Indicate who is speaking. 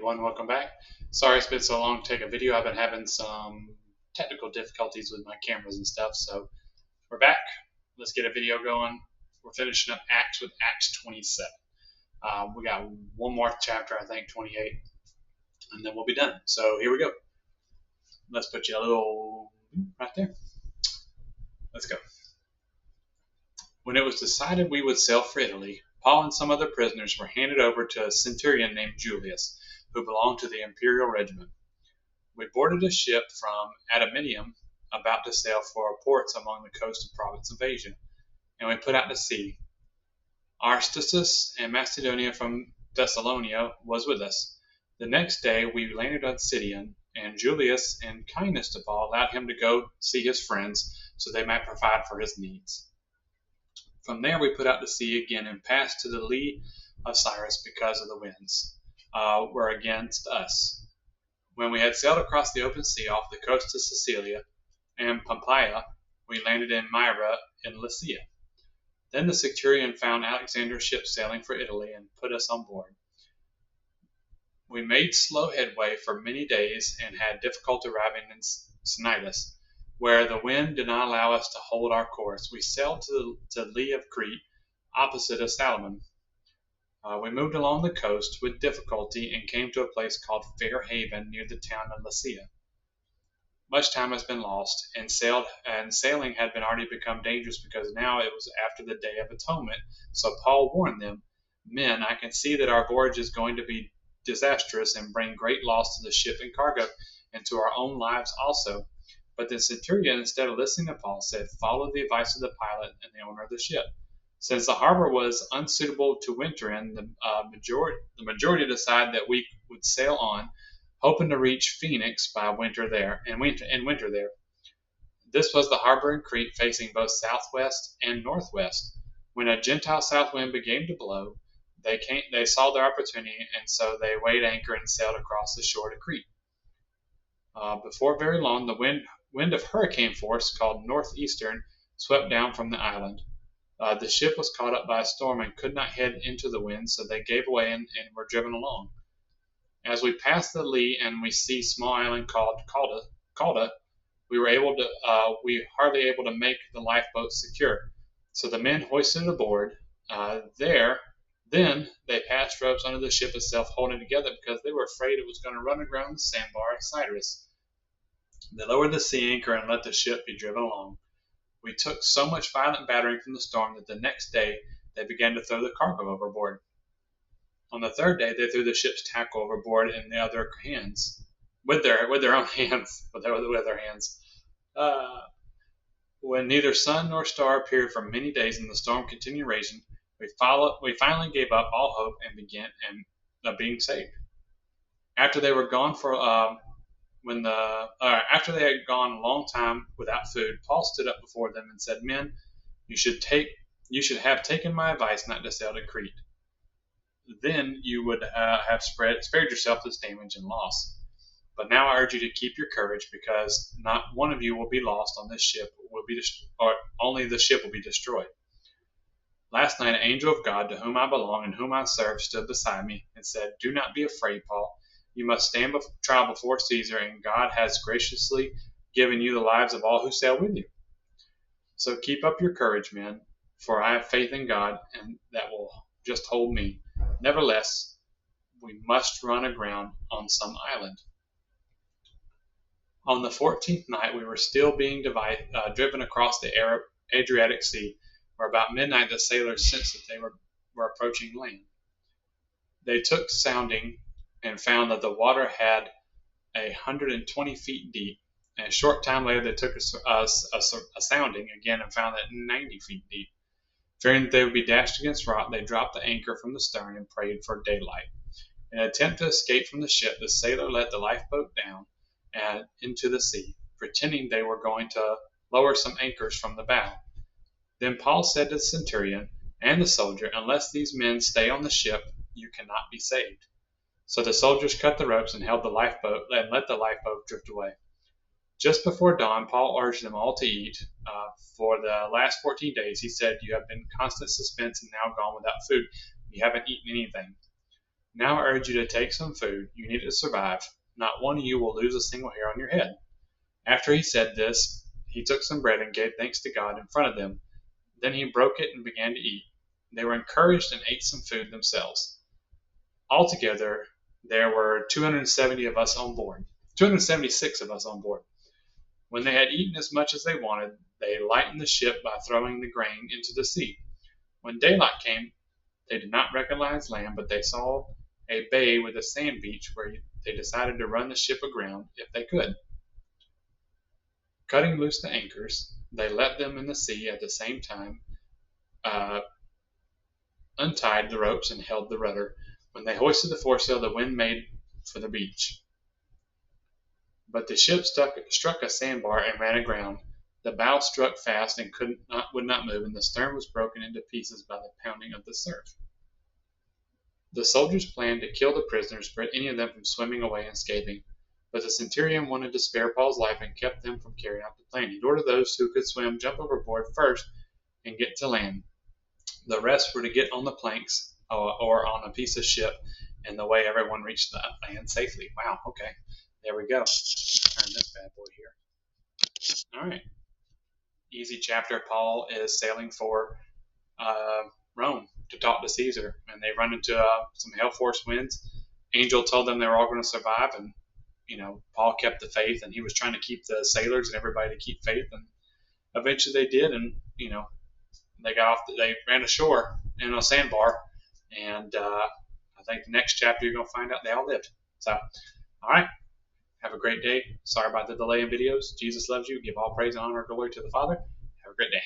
Speaker 1: everyone, welcome back. Sorry it's been so long to take a video. I've been having some technical difficulties with my cameras and stuff, so we're back. Let's get a video going. We're finishing up Acts with Acts 27. We got one more chapter, I think, 28, and then we'll be done. So here we go. Let's put you a little right there. Let's go. When it was decided we would sail for Italy, Paul and some other prisoners were handed over to a centurion named Julius, who belonged to the imperial regiment. We boarded a ship from Adamyttium, about to sail for ports among the coast of province of Asia, and we put out to sea. Aristarchus and Macedonia from Thessalonica was with us. The next day we landed on Sidon, and Julius, in kindness to Paul, allowed him to go see his friends so they might provide for his needs. From there we put out to sea again and passed to the lee of Cyrus because of the winds were against us. When we had sailed across the open sea off the coast of Sicilia and Pompeii, we landed in Myra in Lycia. Then the centurion found Alexander's ship sailing for Italy and put us on board. We made slow headway for many days and had difficulty arriving in Cnidus, where the wind did not allow us to hold our course. We sailed to lee of Crete, opposite of Salmon. We moved along the coast with difficulty and came to a place called Fair Haven near the town of Lasea. Much time has been lost, and sailing had already become dangerous because now it was after the Day of Atonement. So Paul warned them, "Men, I can see that our voyage is going to be disastrous and bring great loss to the ship and cargo, and to our own lives also." But the centurion, instead of listening to Paul, said, "Follow the advice of the pilot and the owner of the ship." Since the harbor was unsuitable to winter in, the majority decided that we would sail on, hoping to reach Phoenix by winter there. This was the harbor in Crete, facing both southwest and northwest. When a gentle south wind began to blow, they saw their opportunity, and so they weighed anchor and sailed across the shore to Crete. Before very long, the wind of hurricane force, called northeastern, swept down from the island. The ship was caught up by a storm and could not head into the wind, so they gave way and were driven along. As we passed the lee and we see small island called Calda, we hardly able to make the lifeboat secure. So the men hoisted it aboard. Then they passed ropes under the ship itself, holding it together because they were afraid it was going to run aground the sandbar of Cyrus. They lowered the sea anchor and let the ship be driven along. We took so much violent battering from the storm that the next day they began to throw the cargo overboard. On the third day, they threw the ship's tackle overboard with their own hands. When neither sun nor star appeared for many days and the storm continued raging, we finally gave up all hope and began being saved. After they were gone after they had gone a long time without food, Paul stood up before them and said, "Men, you should have taken my advice not to sail to Crete. Then you would have spared yourself this damage and loss. But now I urge you to keep your courage, because not one of you will be lost on this ship, only the ship will be destroyed." Last night an angel of God, to whom I belong and whom I serve, stood beside me and said, "Do not be afraid, Paul. You must stand trial before Caesar, and God has graciously given you the lives of all who sail with you. So keep up your courage, men, for I have faith in God, and that will just hold me. Nevertheless, we must run aground on some island." On the 14th night, we were still being driven across the Adriatic Sea, where about midnight the sailors sensed that they were approaching land. They took sounding and found that the water had 120 feet deep. And a short time later, they took a sounding again and found that 90 feet deep. Fearing that they would be dashed against rock, they dropped the anchor from the stern and prayed for daylight. In an attempt to escape from the ship, the sailor let the lifeboat down and into the sea, pretending they were going to lower some anchors from the bow. Then Paul said to the centurion and the soldier, "Unless these men stay on the ship, you cannot be saved." So the soldiers cut the ropes and held the lifeboat and let the lifeboat drift away. Just before dawn, Paul urged them all to eat. For the last 14 days, he said, "You have been in constant suspense and now gone without food. You haven't eaten anything." Now I urge you to take some food. You need it to survive. Not one of you will lose a single hair on your head." After he said this, he took some bread and gave thanks to God in front of them. Then he broke it and began to eat. They were encouraged and ate some food themselves. Altogether, there were 270 of us on board. 276 of us on board. When they had eaten as much as they wanted, they lightened the ship by throwing the grain into the sea. When daylight came, they did not recognize land, but they saw a bay with a sand beach where they decided to run the ship aground if they could. Cutting loose the anchors, they let them in the sea at the same time, untied the ropes, and held the rudder. When they hoisted the foresail, the wind made for the beach. But the ship struck a sandbar and ran aground. The bow struck fast and would not move, and the stern was broken into pieces by the pounding of the surf. The soldiers planned to kill the prisoners, prevent any of them from swimming away unscathed. But the centurion wanted to spare Paul's life and kept them from carrying out the plan. He ordered those who could swim jump overboard first and get to land. The rest were to get on the planks or on a piece of ship, and the way everyone reached the land safely. Wow, okay. There we go. Turn this bad boy here. All right. Easy chapter. Paul is sailing for Rome to talk to Caesar, and they run into some hell force winds. Angel told them they were all going to survive, and Paul kept the faith, and he was trying to keep the sailors and everybody to keep faith, and eventually they did, and they got off. They ran ashore in a sandbar, and I think the next chapter you're going to find out they all lived. So, all right. Have a great day. Sorry about the delay in videos. Jesus loves you. Give all praise and honor and glory to the Father. Have a great day.